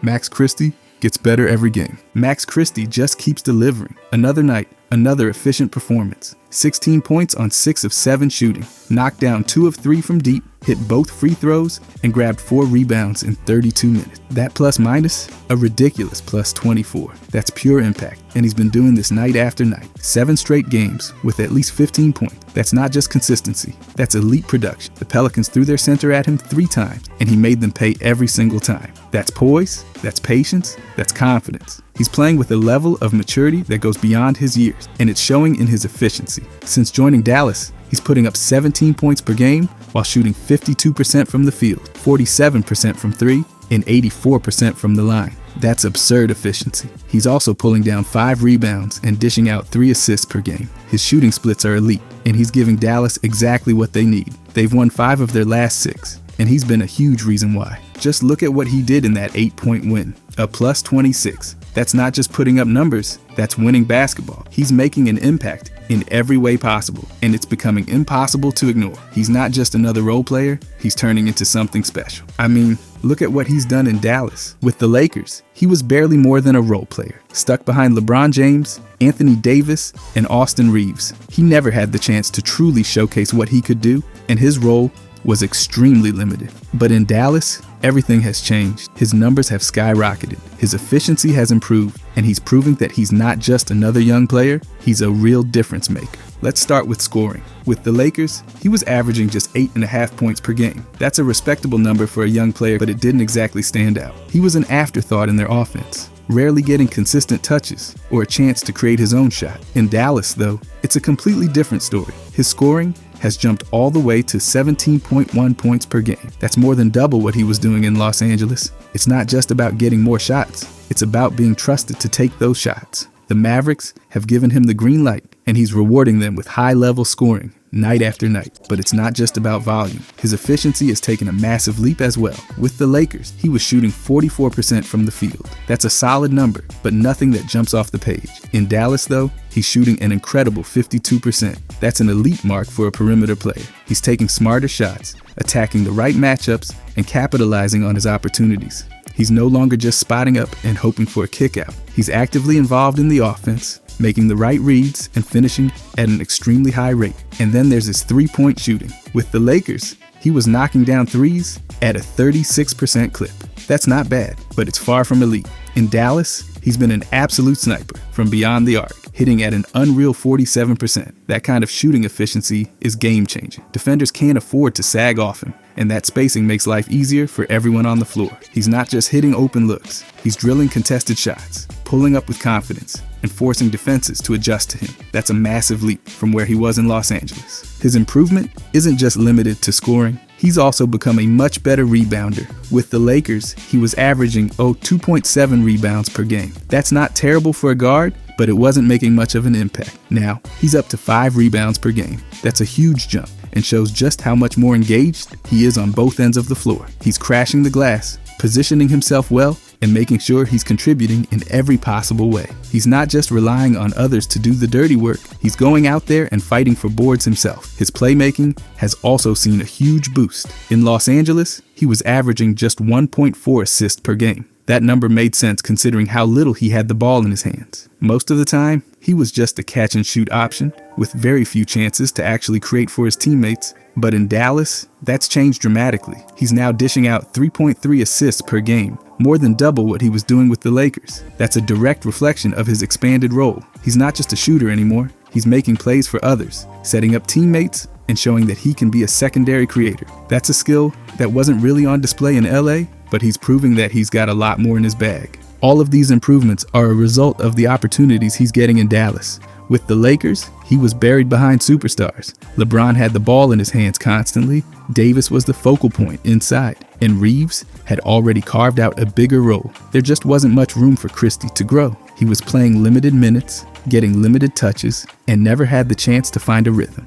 Max Christie gets better every game. Max Christie just keeps delivering. Another night, another efficient performance. 16 points on 6 of 7 shooting. Knocked down 2 of 3 from deep, hit both free throws, and grabbed 4 rebounds in 32 minutes. That plus minus, a ridiculous plus 24. That's pure impact, and he's been doing this night after night. 7 straight games with at least 15 points. That's not just consistency, that's elite production. The Pelicans threw their center at him 3 times, and he made them pay every single time. That's poise, that's patience, that's confidence. He's playing with a level of maturity that goes beyond his years, and it's showing in his efficiency. Since joining Dallas, he's putting up 17 points per game while shooting 52% from the field, 47% from 3, and 84% from the line. That's absurd efficiency. He's also pulling down 5 rebounds and dishing out 3 assists per game. His shooting splits are elite, and he's giving Dallas exactly what they need. They've won 5 of their last 6, and he's been a huge reason why. Just look at what he did in that 8-point win, a plus 26. That's not just putting up numbers, that's winning basketball. He's making an impact in every way possible, and it's becoming impossible to ignore. He's not just another role player, he's turning into something special. I mean, look at what he's done in Dallas. With the Lakers, he was barely more than a role player, stuck behind LeBron James, Anthony Davis, and Austin Reeves. He never had the chance to truly showcase what he could do, and his role was extremely limited. But in Dallas, everything has changed. His numbers have skyrocketed, his efficiency has improved, and he's proving that he's not just another young player, he's a real difference maker. Let's start with scoring. With the Lakers, he was averaging just 8.5 points per game. That's a respectable number for a young player, but it didn't exactly stand out. He was an afterthought in their offense, rarely getting consistent touches or a chance to create his own shot. In Dallas, though, it's a completely different story. His scoring has jumped all the way to 17.1 points per game. That's more than double what he was doing in Los Angeles. It's not just about getting more shots, it's about being trusted to take those shots. The Mavericks have given him the green light, and he's rewarding them with high-level scoring night after night. But it's not just about volume. His efficiency has taken a massive leap as well. With the Lakers, he was shooting 44% from the field. That's a solid number, but nothing that jumps off the page. In Dallas, though, he's shooting an incredible 52%. That's an elite mark for a perimeter player. He's taking smarter shots, attacking the right matchups, and capitalizing on his opportunities. He's no longer just spotting up and hoping for a kick out. He's actively involved in the offense, making the right reads and finishing at an extremely high rate. And then there's his 3-point shooting. With the Lakers, he was knocking down threes at a 36% clip. That's not bad, but it's far from elite. In Dallas, he's been an absolute sniper from beyond the arc, hitting at an unreal 47%. That kind of shooting efficiency is game-changing. Defenders can't afford to sag off him, and that spacing makes life easier for everyone on the floor. He's not just hitting open looks, he's drilling contested shots, pulling up with confidence, and forcing defenses to adjust to him. That's a massive leap from where he was in Los Angeles. His improvement isn't just limited to scoring, he's also become a much better rebounder. With the Lakers, he was averaging 2.7 rebounds per game. That's not terrible for a guard, but it wasn't making much of an impact. Now, he's up to 5 rebounds per game. That's a huge jump and shows just how much more engaged he is on both ends of the floor. He's crashing the glass, positioning himself well, and making sure he's contributing in every possible way. He's not just relying on others to do the dirty work, he's going out there and fighting for boards himself. His playmaking has also seen a huge boost. In Los Angeles, he was averaging just 1.4 assists per game. That number made sense considering how little he had the ball in his hands. Most of the time, he was just a catch-and-shoot option, with very few chances to actually create for his teammates. But in Dallas, that's changed dramatically. He's now dishing out 3.3 assists per game, more than double what he was doing with the Lakers. That's a direct reflection of his expanded role. He's not just a shooter anymore, he's making plays for others, setting up teammates, and showing that he can be a secondary creator. That's a skill that wasn't really on display in LA, but he's proving that he's got a lot more in his bag. All of these improvements are a result of the opportunities he's getting in Dallas. With the Lakers, he was buried behind superstars. LeBron had the ball in his hands constantly, Davis was the focal point inside, and Reeves had already carved out a bigger role. There just wasn't much room for Christie to grow. He was playing limited minutes, getting limited touches, and never had the chance to find a rhythm.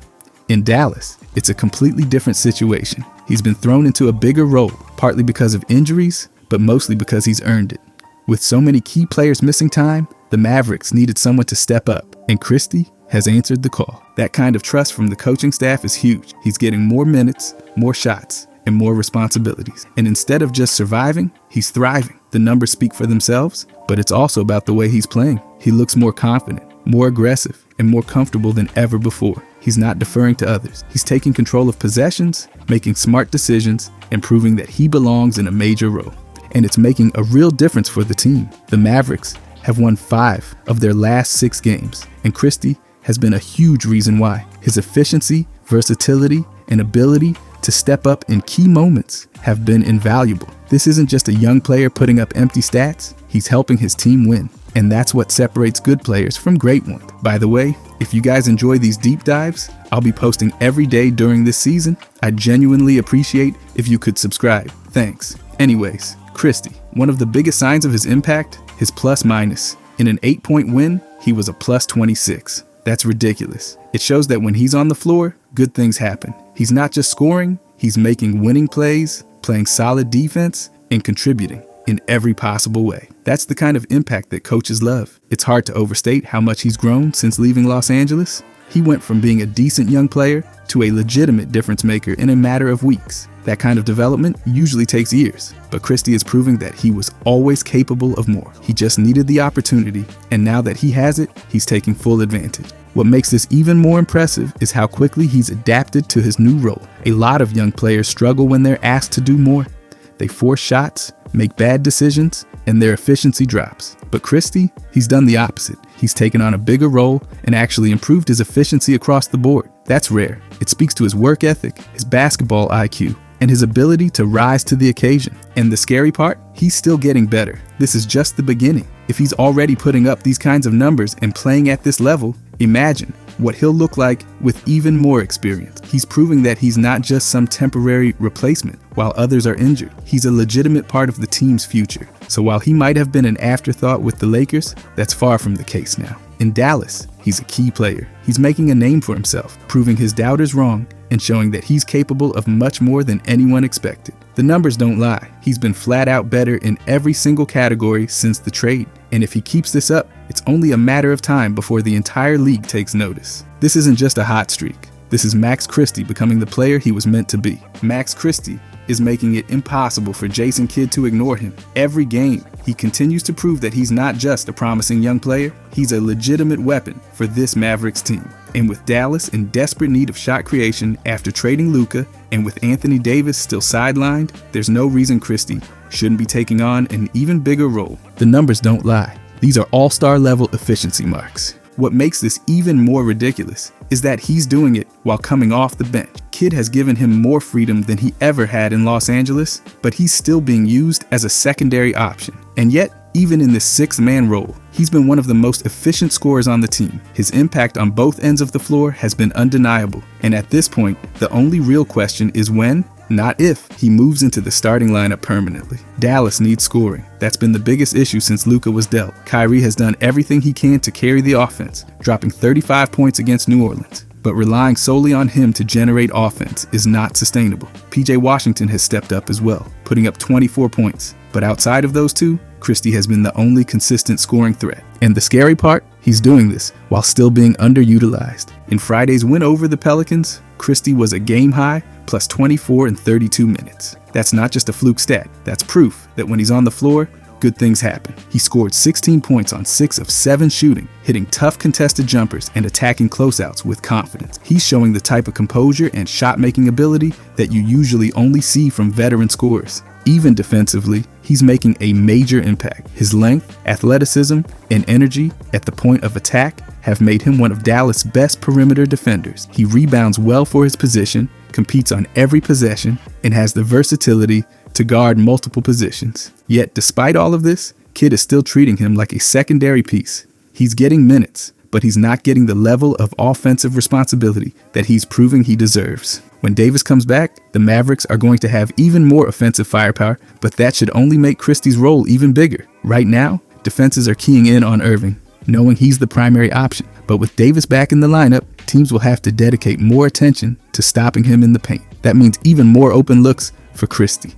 In Dallas, it's a completely different situation. He's been thrown into a bigger role, partly because of injuries, but mostly because he's earned it. With so many key players missing time, the Mavericks needed someone to step up, and Christie has answered the call. That kind of trust from the coaching staff is huge. He's getting more minutes, more shots, and more responsibilities. And instead of just surviving, he's thriving. The numbers speak for themselves, but it's also about the way he's playing. He looks more confident, more aggressive, and more comfortable than ever before. He's not deferring to others. He's taking control of possessions, making smart decisions, and proving that he belongs in a major role. And it's making a real difference for the team. The Mavericks have won 5 of their last 6 games, and Christie has been a huge reason why. His efficiency, versatility, and ability to step up in key moments have been invaluable. This isn't just a young player putting up empty stats, he's helping his team win. And that's what separates good players from great ones. By the way, if you guys enjoy these deep dives, I'll be posting every day during this season. I'd genuinely appreciate if you could subscribe. Thanks. Anyways, Christie, one of the biggest signs of his impact, his plus minus. In an 8-point win, he was a plus 26. That's ridiculous. It shows that when he's on the floor, good things happen. He's not just scoring, he's making winning plays, playing solid defense, and contributing in every possible way. That's the kind of impact that coaches love. It's hard to overstate how much he's grown since leaving Los Angeles. He went from being a decent young player to a legitimate difference maker in a matter of weeks. That kind of development usually takes years, but Christie is proving that he was always capable of more. He just needed the opportunity, and now that he has it, he's taking full advantage. What makes this even more impressive is how quickly he's adapted to his new role. A lot of young players struggle when they're asked to do more. They force shots, make bad decisions, and their efficiency drops. But Christie, he's done the opposite. He's taken on a bigger role and actually improved his efficiency across the board. That's rare. It speaks to his work ethic, his basketball IQ, and his ability to rise to the occasion. And the scary part, he's still getting better. This is just the beginning. If he's already putting up these kinds of numbers and playing at this level, imagine what he'll look like with even more experience. He's proving that he's not just some temporary replacement while others are injured. He's a legitimate part of the team's future. So while he might have been an afterthought with the Lakers, that's far from the case now. In Dallas, he's a key player. He's making a name for himself, proving his doubters wrong and showing that he's capable of much more than anyone expected. The numbers don't lie. He's been flat out better in every single category since the trade. And if he keeps this up, it's only a matter of time before the entire league takes notice. This isn't just a hot streak. This is Max Christie becoming the player he was meant to be. Max Christie is making it impossible for Jason Kidd to ignore him. Every game, he continues to prove that he's not just a promising young player, he's a legitimate weapon for this Mavericks team. And with Dallas in desperate need of shot creation after trading Luka, and with Anthony Davis still sidelined, there's no reason Christie shouldn't be taking on an even bigger role. The numbers don't lie. These are all-star level efficiency marks. What makes this even more ridiculous is that he's doing it while coming off the bench. Kidd has given him more freedom than he ever had in Los Angeles, but he's still being used as a secondary option. And yet, even in this 6-man role, he's been one of the most efficient scorers on the team. His impact on both ends of the floor has been undeniable. And at this point, the only real question is when, not if, he moves into the starting lineup permanently. Dallas needs scoring. That's been the biggest issue since Luka was dealt. Kyrie has done everything he can to carry the offense, dropping 35 points against New Orleans. But relying solely on him to generate offense is not sustainable. PJ Washington has stepped up as well, putting up 24 points. But outside of those two, Christie has been the only consistent scoring threat. And the scary part, he's doing this while still being underutilized. In Friday's win over the Pelicans, Christie was a game-high plus 24 in 32 minutes. That's not just a fluke stat. That's proof that when he's on the floor, good things happen. He scored 16 points on 6 of 7 shooting, hitting tough contested jumpers and attacking closeouts with confidence. He's showing the type of composure and shot-making ability that you usually only see from veteran scorers. Even defensively, he's making a major impact. His length, athleticism, and energy at the point of attack have made him one of Dallas' best perimeter defenders. He rebounds well for his position, competes on every possession, and has the versatility to guard multiple positions. Yet, despite all of this, Kidd is still treating him like a secondary piece. He's getting minutes, but he's not getting the level of offensive responsibility that he's proving he deserves. When Davis comes back, the Mavericks are going to have even more offensive firepower, but that should only make Christie's role even bigger. Right now, defenses are keying in on Irving, knowing he's the primary option. But with Davis back in the lineup, teams will have to dedicate more attention to stopping him in the paint. That means even more open looks for Christie.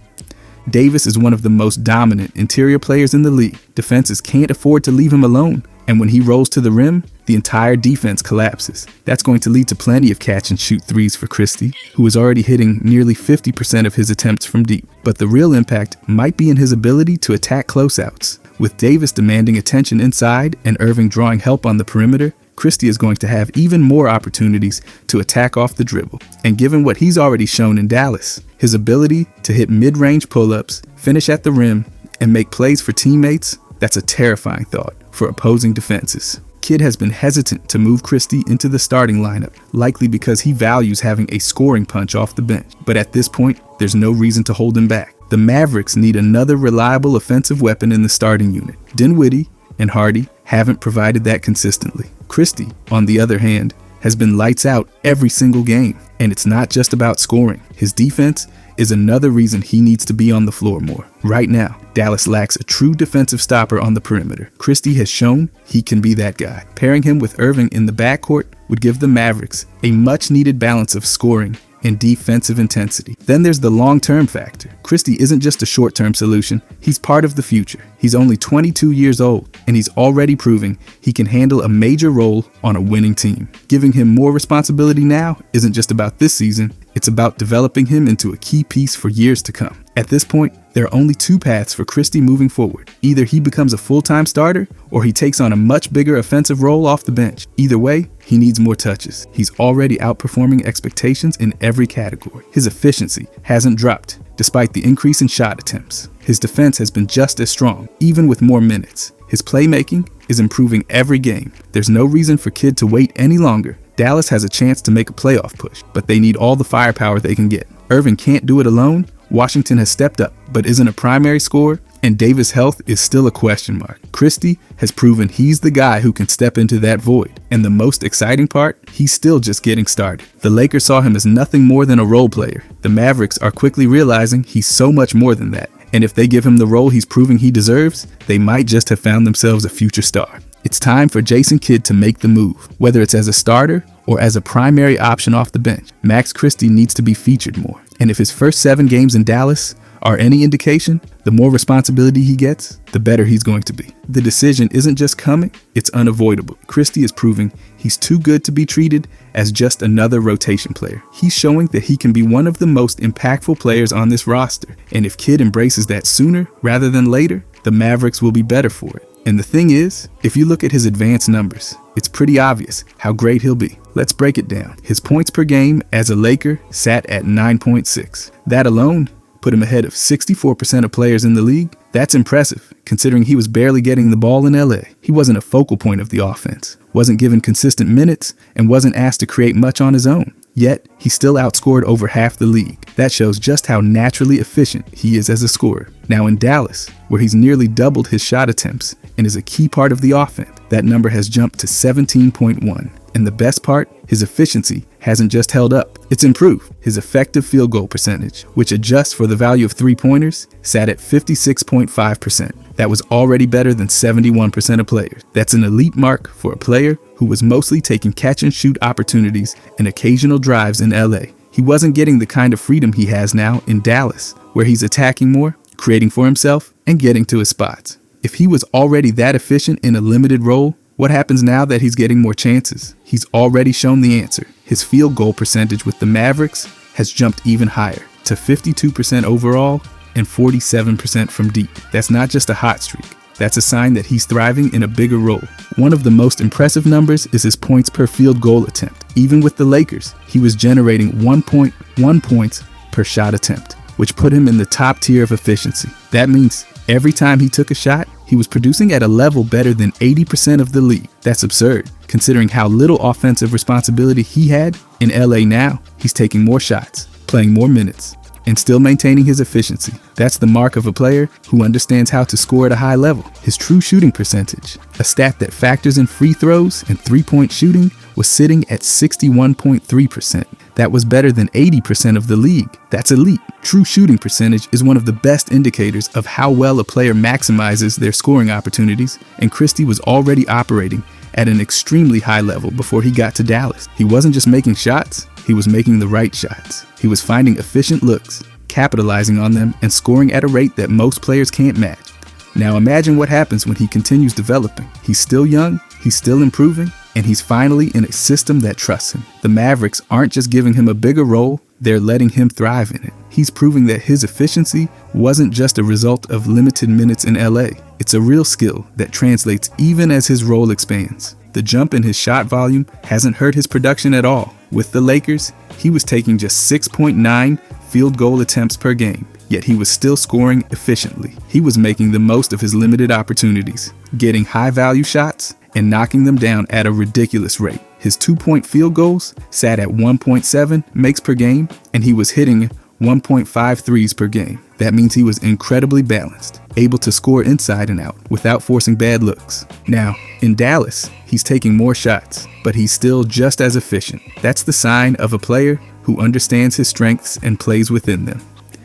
Davis is one of the most dominant interior players in the league. Defenses can't afford to leave him alone, and when he rolls to the rim, the entire defense collapses. That's going to lead to plenty of catch-and-shoot threes for Christie, who is already hitting nearly 50% of his attempts from deep. But the real impact might be in his ability to attack closeouts. With Davis demanding attention inside and Irving drawing help on the perimeter, Christie is going to have even more opportunities to attack off the dribble. And given what he's already shown in Dallas, his ability to hit mid-range pull-ups, finish at the rim, and make plays for teammates, that's a terrifying thought for opposing defenses. Kidd has been hesitant to move Christie into the starting lineup, likely because he values having a scoring punch off the bench. But at this point, there's no reason to hold him back. The Mavericks need another reliable offensive weapon in the starting unit. Dinwiddie and Hardy haven't provided that consistently. Christie, on the other hand, has been lights out every single game. And it's not just about scoring. His defense is another reason he needs to be on the floor more. Right now, Dallas lacks a true defensive stopper on the perimeter. Christie has shown he can be that guy. Pairing him with Irving in the backcourt would give the Mavericks a much-needed balance of scoring and defensive intensity. Then there's the long-term factor. Christie isn't just a short-term solution, he's part of the future. He's only 22 years old, and he's already proving he can handle a major role on a winning team. Giving him more responsibility now isn't just about this season, it's about developing him into a key piece for years to come. At this point, there are only two paths for Christie moving forward. Either he becomes a full-time starter, or he takes on a much bigger offensive role off the bench. Either way, he needs more touches. He's already outperforming expectations in every category. His efficiency hasn't dropped, despite the increase in shot attempts. His defense has been just as strong, even with more minutes. His playmaking is improving every game. There's no reason for Kidd to wait any longer. Dallas has a chance to make a playoff push, but they need all the firepower they can get. Irving can't do it alone. Washington has stepped up, but isn't a primary scorer, and Davis' health is still a question mark. Christie has proven he's the guy who can step into that void. And the most exciting part, he's still just getting started. The Lakers saw him as nothing more than a role player. The Mavericks are quickly realizing he's so much more than that. And if they give him the role he's proving he deserves, they might just have found themselves a future star. It's time for Jason Kidd to make the move, whether it's as a starter or as a primary option off the bench. Max Christie needs to be featured more. And if his first 7 games in Dallas are any indication, the more responsibility he gets, the better he's going to be. The decision isn't just coming, it's unavoidable. Christie is proving he's too good to be treated as just another rotation player. He's showing that he can be one of the most impactful players on this roster. And if Kidd embraces that sooner rather than later, the Mavericks will be better for it. And the thing is, if you look at his advanced numbers, it's pretty obvious how great he'll be. Let's break it down. His points per game as a Laker sat at 9.6. That alone put him ahead of 64% of players in the league. That's impressive, considering he was barely getting the ball in LA. He wasn't a focal point of the offense, wasn't given consistent minutes, and wasn't asked to create much on his own. Yet, he still outscored over half the league. That shows just how naturally efficient he is as a scorer. Now in Dallas, where he's nearly doubled his shot attempts and is a key part of the offense, that number has jumped to 17.1. And the best part, his efficiency hasn't just held up, it's improved. His effective field goal percentage, which adjusts for the value of three-pointers, sat at 56.5%. That was already better than 71% of players. That's an elite mark for a player who was mostly taking catch-and-shoot opportunities and occasional drives in LA. He wasn't getting the kind of freedom he has now in Dallas, where he's attacking more, creating for himself, and getting to his spots. If he was already that efficient in a limited role, what happens now that he's getting more chances? He's already shown the answer. His field goal percentage with the Mavericks has jumped even higher, to 52% overall and 47% from deep. That's not just a hot streak. That's a sign that he's thriving in a bigger role. One of the most impressive numbers is his points per field goal attempt. Even with the Lakers, he was generating 1.1 points per shot attempt, which put him in the top tier of efficiency. That means every time he took a shot, he was producing at a level better than 80% of the league. That's absurd, considering how little offensive responsibility he had. In LA now, he's taking more shots, playing more minutes, and still maintaining his efficiency. That's the mark of a player who understands how to score at a high level. His true shooting percentage, a stat that factors in free throws and three-point shooting, was sitting at 61.3%. That was better than 80% of the league. That's elite. True shooting percentage is one of the best indicators of how well a player maximizes their scoring opportunities, and Christie was already operating at an extremely high level before he got to Dallas. He wasn't just making shots, he was making the right shots. He was finding efficient looks, capitalizing on them, and scoring at a rate that most players can't match. Now imagine what happens when he continues developing. He's still young, he's still improving, and he's finally in a system that trusts him. The Mavericks aren't just giving him a bigger role, they're letting him thrive in it. He's proving that his efficiency wasn't just a result of limited minutes in LA. It's a real skill that translates even as his role expands. The jump in his shot volume hasn't hurt his production at all. With the Lakers, he was taking just 6.9 field goal attempts per game, yet he was still scoring efficiently. He was making the most of his limited opportunities, getting high-value shots and knocking them down at a ridiculous rate. His 2-point field goals sat at 1.7 makes per game, and he was hitting 1.5 threes per game. That means he was incredibly balanced, able to score inside and out without forcing bad looks. Now, in Dallas, he's taking more shots, but he's still just as efficient. That's the sign of a player who understands his strengths and plays within them.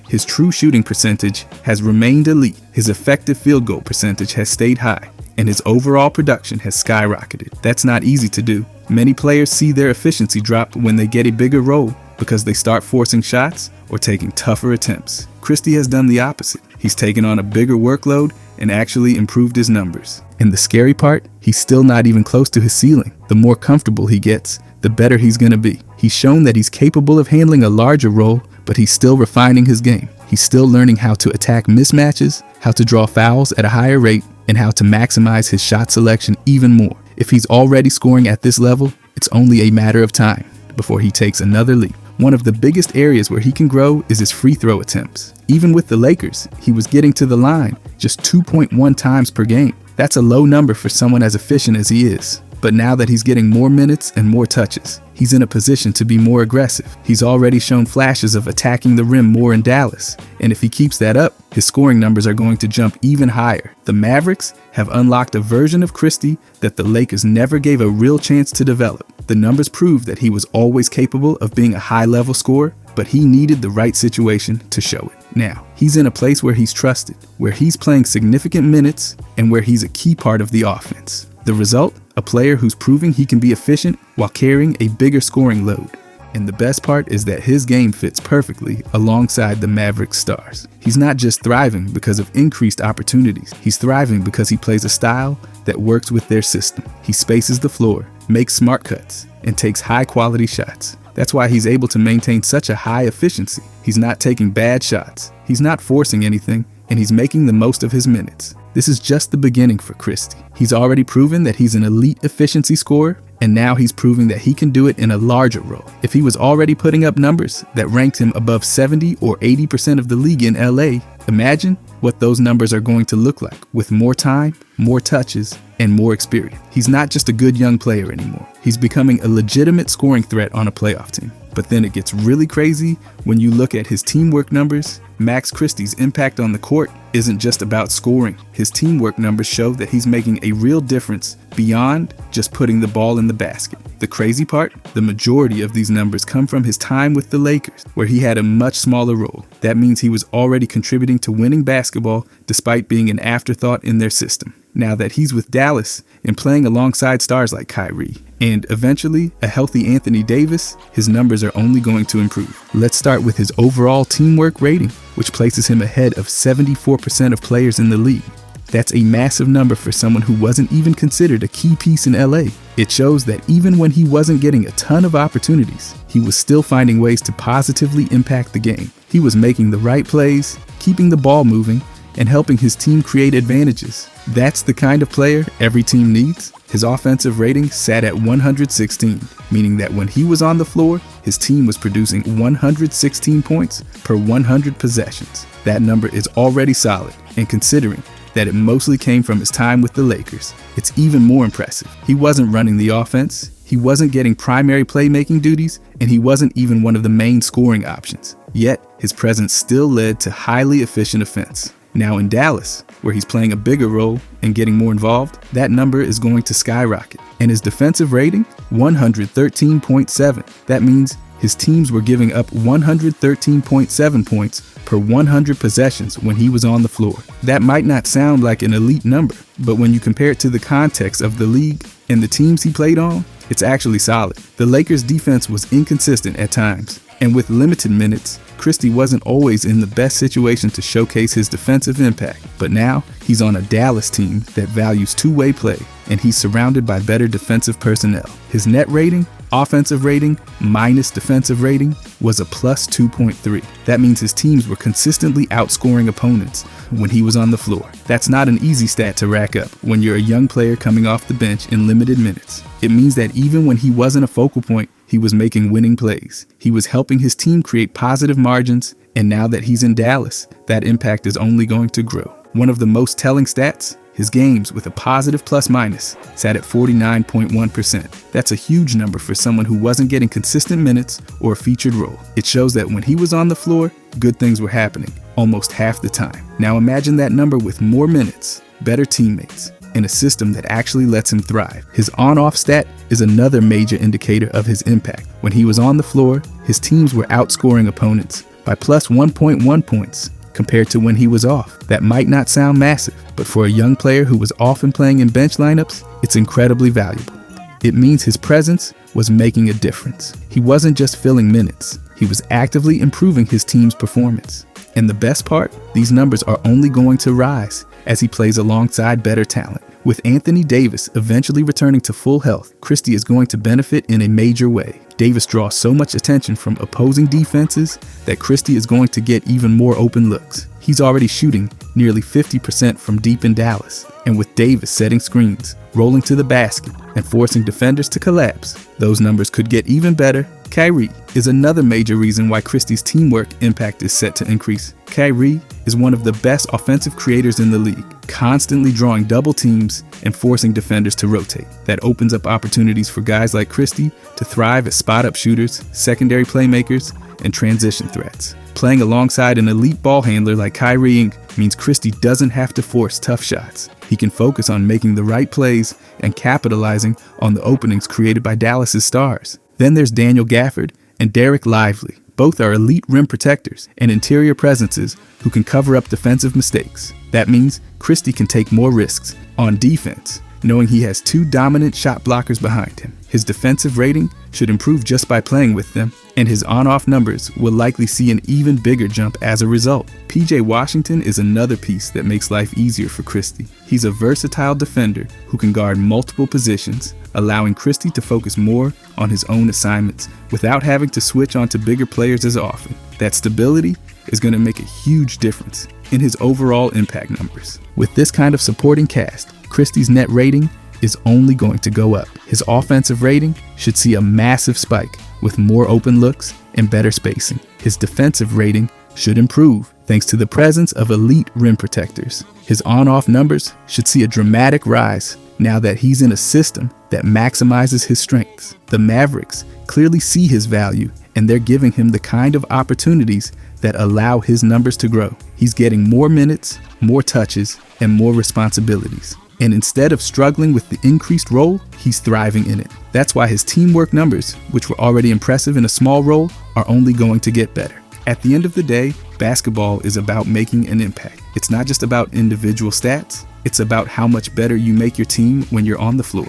His true shooting percentage has remained elite, his effective field goal percentage has stayed high, and his overall production has skyrocketed. That's not easy to do. Many players see their efficiency drop when they get a bigger role because they start forcing shots or taking tougher attempts. Christie has done the opposite. He's taken on a bigger workload and actually improved his numbers. And the scary part, he's still not even close to his ceiling. The more comfortable he gets, the better he's going to be. He's shown that he's capable of handling a larger role, but he's still refining his game. He's still learning how to attack mismatches, how to draw fouls at a higher rate, and how to maximize his shot selection even more. If he's already scoring at this level, it's only a matter of time before he takes another leap. One of the biggest areas where he can grow is his free throw attempts. Even with the Lakers, he was getting to the line just 2.1 times per game. That's a low number for someone as efficient as he is. But now that he's getting more minutes and more touches, he's in a position to be more aggressive. He's already shown flashes of attacking the rim more in Dallas, and if he keeps that up, his scoring numbers are going to jump even higher. The Mavericks have unlocked a version of Christie that the Lakers never gave a real chance to develop. The numbers prove that he was always capable of being a high-level scorer, but he needed the right situation to show it. Now, he's in a place where he's trusted, where he's playing significant minutes, and where he's a key part of the offense. The result? A player who's proving he can be efficient while carrying a bigger scoring load. And the best part is that his game fits perfectly alongside the Mavericks stars. He's not just thriving because of increased opportunities. He's thriving because he plays a style that works with their system. He spaces the floor, makes smart cuts, and takes high-quality shots. That's why he's able to maintain such a high efficiency. He's not taking bad shots. He's not forcing anything, and he's making the most of his minutes. This is just the beginning for Christie. He's already proven that he's an elite efficiency scorer, and now he's proving that he can do it in a larger role. If he was already putting up numbers that ranked him above 70 or 80% of the league in LA, imagine what those numbers are going to look like with more time, more touches, and more experience. He's not just a good young player anymore. He's becoming a legitimate scoring threat on a playoff team. But then it gets really crazy when you look at his teamwork numbers. Max Christie's impact on the court isn't just about scoring. His teamwork numbers show that he's making a real difference beyond just putting the ball in the basket. The crazy part? The majority of these numbers come from his time with the Lakers, where he had a much smaller role. That means he was already contributing to winning basketball despite being an afterthought in their system. Now that he's with Dallas and playing alongside stars like Kyrie, and eventually a healthy Anthony Davis, his numbers are only going to improve. Let's start with his overall teamwork rating, which places him ahead of 74% of players in the league. That's a massive number for someone who wasn't even considered a key piece in LA. It shows that even when he wasn't getting a ton of opportunities, he was still finding ways to positively impact the game. He was making the right plays, keeping the ball moving, and helping his team create advantages. That's the kind of player every team needs. His offensive rating sat at 116, meaning that when he was on the floor, his team was producing 116 points per 100 possessions. That number is already solid, and considering that it mostly came from his time with the Lakers, it's even more impressive. He wasn't running the offense, he wasn't getting primary playmaking duties, and he wasn't even one of the main scoring options. Yet, his presence still led to highly efficient offense. Now in Dallas, where he's playing a bigger role and getting more involved, that number is going to skyrocket. And his defensive rating, 113.7. That means his teams were giving up 113.7 points per 100 possessions when he was on the floor. That might not sound like an elite number, but when you compare it to the context of the league and the teams he played on, It's actually solid. The Lakers' defense was inconsistent at times, and with limited minutes, Christie wasn't always in the best situation to showcase his defensive impact. But now, he's on a Dallas team that values two-way play, and he's surrounded by better defensive personnel. His net rating, offensive rating minus defensive rating, was a plus 2.3. That means his teams were consistently outscoring opponents when he was on the floor. That's not an easy stat to rack up when you're a young player coming off the bench in limited minutes. It means that even when he wasn't a focal point, he was making winning plays. He was helping his team create positive margins, and now that he's in Dallas, that impact is only going to grow. One of the most telling stats, his games with a positive plus-minus sat at 49.1%. That's a huge number for someone who wasn't getting consistent minutes or a featured role. It shows that when he was on the floor, good things were happening almost half the time. Now imagine that number with more minutes, better teammates, and a system that actually lets him thrive. His on-off stat is another major indicator of his impact. When he was on the floor, his teams were outscoring opponents by plus 1.1 points compared to when he was off. That might not sound massive, but for a young player who was often playing in bench lineups, it's incredibly valuable. It means his presence was making a difference. He wasn't just filling minutes, he was actively improving his team's performance. And the best part, these numbers are only going to rise as he plays alongside better talent. With Anthony Davis eventually returning to full health, Christie is going to benefit in a major way. Davis draws so much attention from opposing defenses that Christie is going to get even more open looks. He's already shooting nearly 50% from deep in Dallas, and with Davis setting screens, rolling to the basket, and forcing defenders to collapse, those numbers could get even better. Kyrie is another major reason why Christie's teamwork impact is set to increase. Kyrie is one of the best offensive creators in the league, constantly drawing double teams and forcing defenders to rotate. That opens up opportunities for guys like Christie to thrive as spot-up shooters, secondary playmakers, and transition threats. Playing alongside an elite ball handler like Kyrie means Christie doesn't have to force tough shots. He can focus on making the right plays and capitalizing on the openings created by Dallas's stars. Then there's Daniel Gafford and Derek Lively. Both are elite rim protectors and interior presences who can cover up defensive mistakes. That means Christie can take more risks on defense, knowing he has two dominant shot blockers behind him. His defensive rating should improve just by playing with them, and his on-off numbers will likely see an even bigger jump as a result. PJ Washington is another piece that makes life easier for Christie. He's a versatile defender who can guard multiple positions, allowing Christie to focus more on his own assignments without having to switch onto bigger players as often. That stability is going to make a huge difference in his overall impact numbers. With this kind of supporting cast, Christie's net rating is only going to go up. His offensive rating should see a massive spike with more open looks and better spacing. His defensive rating should improve thanks to the presence of elite rim protectors. His on-off numbers should see a dramatic rise now that he's in a system that maximizes his strengths. The Mavericks clearly see his value, and they're giving him the kind of opportunities that allow his numbers to grow. He's getting more minutes, more touches, and more responsibilities. And instead of struggling with the increased role, he's thriving in it. That's why his teamwork numbers, which were already impressive in a small role, are only going to get better. At the end of the day, basketball is about making an impact. It's not just about individual stats, it's about how much better you make your team when you're on the floor.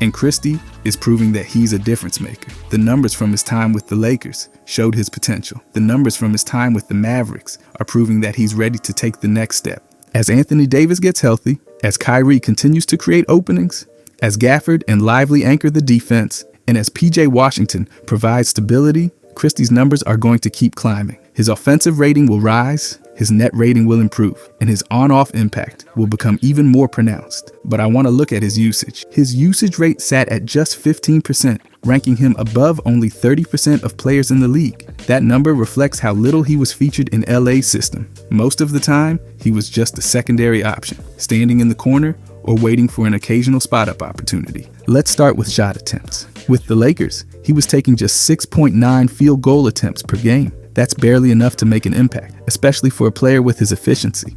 And Christie is proving that he's a difference maker. The numbers from his time with the Lakers showed his potential. The numbers from his time with the Mavericks are proving that he's ready to take the next step. As Anthony Davis gets healthy, as Kyrie continues to create openings, as Gafford and Lively anchor the defense, and as PJ Washington provides stability, Christie's numbers are going to keep climbing. His offensive rating will rise, his net rating will improve, and his on-off impact will become even more pronounced. But I want to look at his usage. His usage rate sat at just 15%, ranking him above only 30% of players in the league. That number reflects how little he was featured in LA's system. Most of the time, he was just a secondary option, standing in the corner or waiting for an occasional spot-up opportunity. Let's start with shot attempts. With the Lakers, he was taking just 6.9 field goal attempts per game. That's barely enough to make an impact, especially for a player with his efficiency.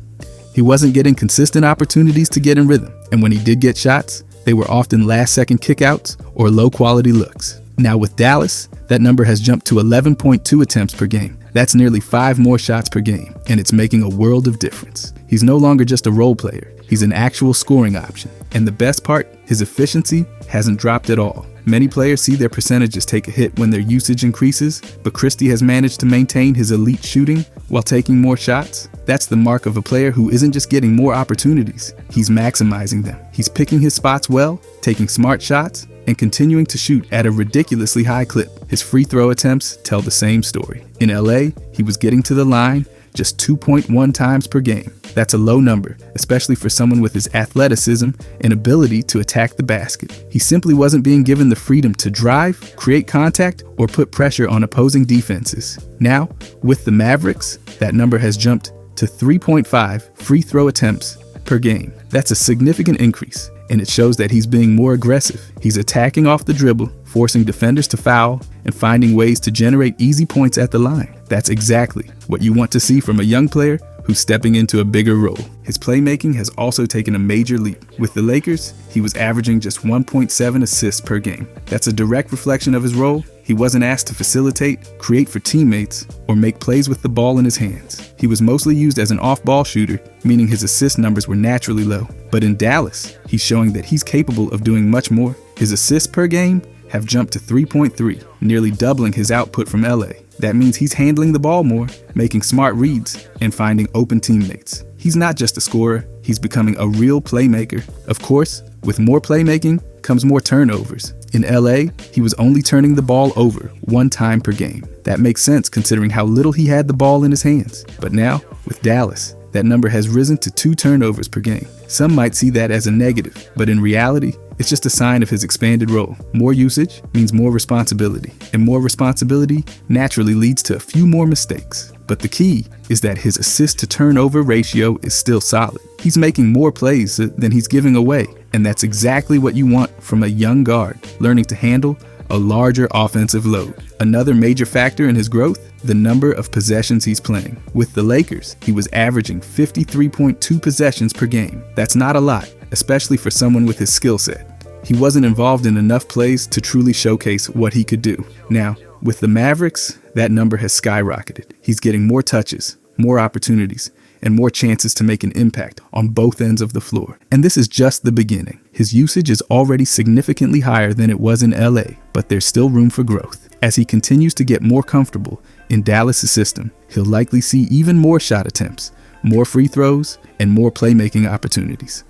He wasn't getting consistent opportunities to get in rhythm, and when he did get shots, they were often last-second kickouts or low-quality looks. Now with Dallas, that number has jumped to 11.2 attempts per game. That's nearly 5 more shots per game, and it's making a world of difference. He's no longer just a role player. He's an actual scoring option. And the best part, his efficiency hasn't dropped at all. Many players see their percentages take a hit when their usage increases, but Christie has managed to maintain his elite shooting while taking more shots. That's the mark of a player who isn't just getting more opportunities, he's maximizing them. He's picking his spots well, taking smart shots, and continuing to shoot at a ridiculously high clip. His free throw attempts tell the same story. In LA, he was getting to the line just 2.1 times per game. That's a low number, especially for someone with his athleticism and ability to attack the basket. He simply wasn't being given the freedom to drive, create contact, or put pressure on opposing defenses. Now, with the Mavericks, that number has jumped to 3.5 free throw attempts per game. That's a significant increase, and it shows that he's being more aggressive. He's attacking off the dribble, forcing defenders to foul, and finding ways to generate easy points at the line. That's exactly what you want to see from a young player who's stepping into a bigger role. His playmaking has also taken a major leap. With the Lakers, he was averaging just 1.7 assists per game. That's a direct reflection of his role. He wasn't asked to facilitate, create for teammates, or make plays with the ball in his hands. He was mostly used as an off-ball shooter, meaning his assist numbers were naturally low. But in Dallas, he's showing that he's capable of doing much more. His assists per game have jumped to 3.3, nearly doubling his output from LA. That means he's handling the ball more, making smart reads, and finding open teammates. He's not just a scorer, he's becoming a real playmaker. Of course, with more playmaking comes more turnovers. In LA, he was only turning the ball over 1 time per game. That makes sense considering how little he had the ball in his hands. But now, with Dallas, that number has risen to 2 turnovers per game. Some might see that as a negative, but in reality, it's just a sign of his expanded role. More usage means more responsibility, and more responsibility naturally leads to a few more mistakes. But the key is that his assist-to-turnover ratio is still solid. He's making more plays than he's giving away, and that's exactly what you want from a young guard, learning to handle a larger offensive load. Another major factor in his growth, the number of possessions he's playing. With the Lakers, he was averaging 53.2 possessions per game. That's not a lot, especially for someone with his skill set. He wasn't involved in enough plays to truly showcase what he could do. Now, with the Mavericks, that number has skyrocketed. He's getting more touches, more opportunities, and more chances to make an impact on both ends of the floor. And this is just the beginning. His usage is already significantly higher than it was in LA, but there's still room for growth. As he continues to get more comfortable in Dallas' system, he'll likely see even more shot attempts, more free throws, and more playmaking opportunities.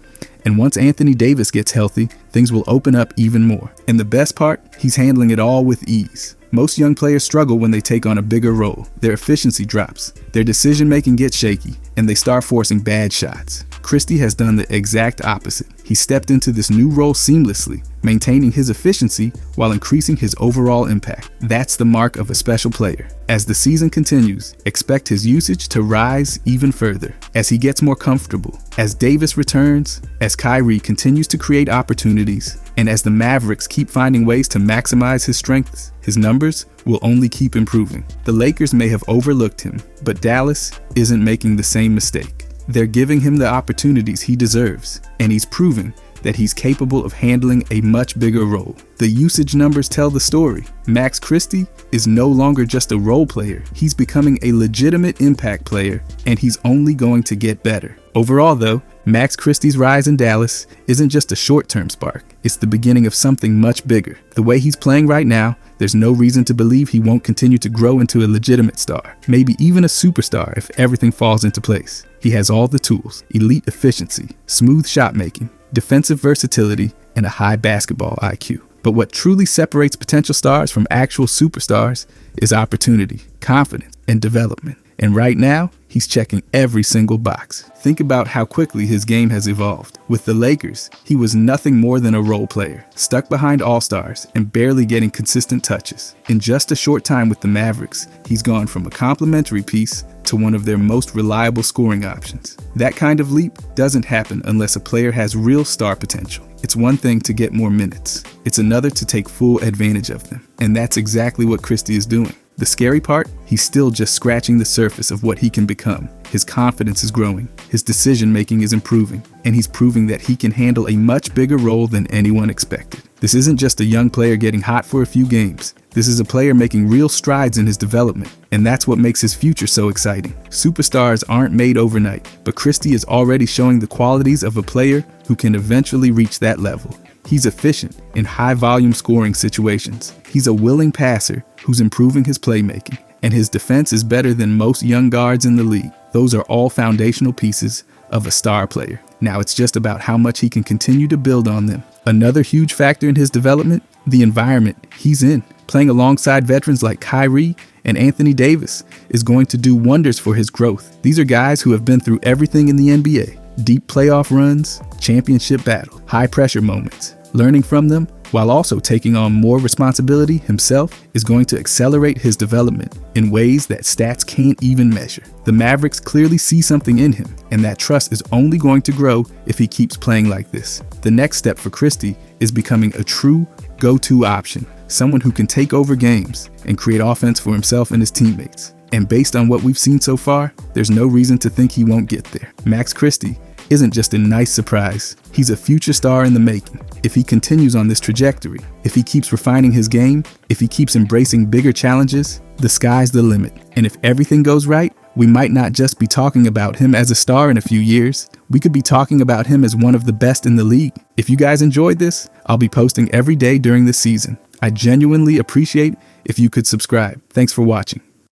And once Anthony Davis gets healthy, things will open up even more. And the best part, he's handling it all with ease. Most young players struggle when they take on a bigger role. Their efficiency drops, their decision-making gets shaky, and they start forcing bad shots. Christie has done the exact opposite. He stepped into this new role seamlessly, maintaining his efficiency while increasing his overall impact. That's the mark of a special player. As the season continues, expect his usage to rise even further. As he gets more comfortable, as Davis returns, as Kyrie continues to create opportunities, and as the Mavericks keep finding ways to maximize his strengths, his numbers will only keep improving. The Lakers may have overlooked him, but Dallas isn't making the same mistake. They're giving him the opportunities he deserves, and he's proving that he's capable of handling a much bigger role. The usage numbers tell the story. Max Christie is no longer just a role player. He's becoming a legitimate impact player, and he's only going to get better. Overall though, Max Christie's rise in Dallas isn't just a short-term spark. It's the beginning of something much bigger. The way he's playing right now, there's no reason to believe he won't continue to grow into a legitimate star, maybe even a superstar if everything falls into place. He has all the tools: elite efficiency, smooth shot making, defensive versatility, and a high basketball IQ. But what truly separates potential stars from actual superstars is opportunity, confidence, and development. And right now, he's checking every single box. Think about how quickly his game has evolved. With the Lakers, he was nothing more than a role player, stuck behind all-stars and barely getting consistent touches. In just a short time with the Mavericks, he's gone from a complimentary piece to one of their most reliable scoring options. That kind of leap doesn't happen unless a player has real star potential. It's one thing to get more minutes. It's another to take full advantage of them. And that's exactly what Christie is doing. The scary part, he's still just scratching the surface of what he can become. His confidence is growing, his decision-making is improving, and he's proving that he can handle a much bigger role than anyone expected. This isn't just a young player getting hot for a few games. This is a player making real strides in his development, and that's what makes his future so exciting. Superstars aren't made overnight, but Christie is already showing the qualities of a player who can eventually reach that level. He's efficient in high-volume scoring situations. He's a willing passer who's improving his playmaking, and his defense is better than most young guards in the league. Those are all foundational pieces of a star player. Now it's just about how much he can continue to build on them. Another huge factor in his development, the environment he's in. Playing alongside veterans like Kyrie and Anthony Davis is going to do wonders for his growth. These are guys who have been through everything in the NBA. Deep playoff runs, championship battle, high pressure moments. Learning from them while also taking on more responsibility himself is going to accelerate his development in ways that stats can't even measure. The Mavericks clearly see something in him, and that trust is only going to grow if he keeps playing like this. The next step for Christie is becoming a true go-to option, someone who can take over games and create offense for himself and his teammates. And based on what we've seen so far, there's no reason to think he won't get there. Max Christie isn't just a nice surprise. He's a future star in the making. If he continues on this trajectory, if he keeps refining his game, if he keeps embracing bigger challenges, the sky's the limit. And if everything goes right, we might not just be talking about him as a star in a few years. We could be talking about him as one of the best in the league. If you guys enjoyed this, I'll be posting every day during the season. I genuinely appreciate if you could subscribe. Thanks for watching.